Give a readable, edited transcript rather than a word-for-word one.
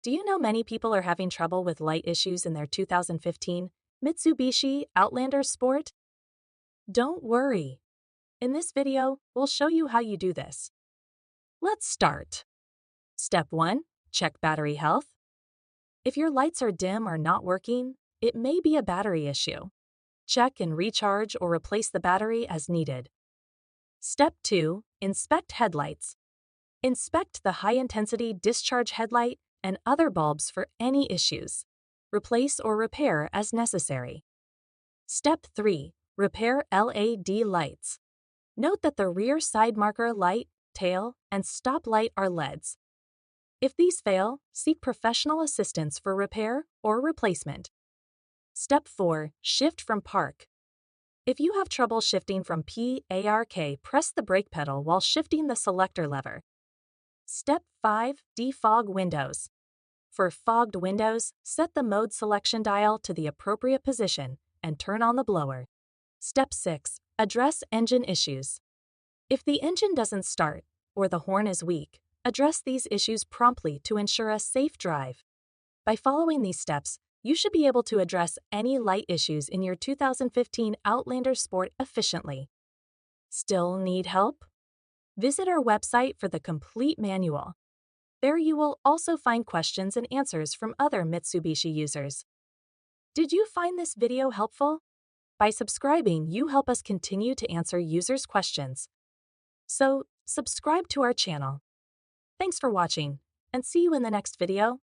Do you know many people are having trouble with light issues in their 2015 Mitsubishi Outlander Sport? Don't worry. In this video, we'll show you how you do this. Let's start. Step 1. Check battery health. If your lights are dim or not working, it may be a battery issue. Check and recharge or replace the battery as needed. Step 2. Inspect headlights. Inspect the high-intensity discharge headlight and other bulbs for any issues. Replace or repair as necessary. Step 3. Repair LED lights. Note that the rear side marker light, tail, and stop light are LEDs. If these fail, seek professional assistance for repair or replacement. Step 4. Shift from park. If you have trouble shifting from PARK, press the brake pedal while shifting the selector lever. Step 5. Defog windows. For fogged windows, set the mode selection dial to the appropriate position and turn on the blower. Step 6. Address engine issues. If the engine doesn't start or the horn is weak, address these issues promptly to ensure a safe drive. By following these steps, you should be able to address any light issues in your 2015 Outlander Sport efficiently. Still need help? Visit our website for the complete manual. There you will also find questions and answers from other Mitsubishi users. Did you find this video helpful? By subscribing, you help us continue to answer users' questions. So, subscribe to our channel. Thanks for watching, and see you in the next video.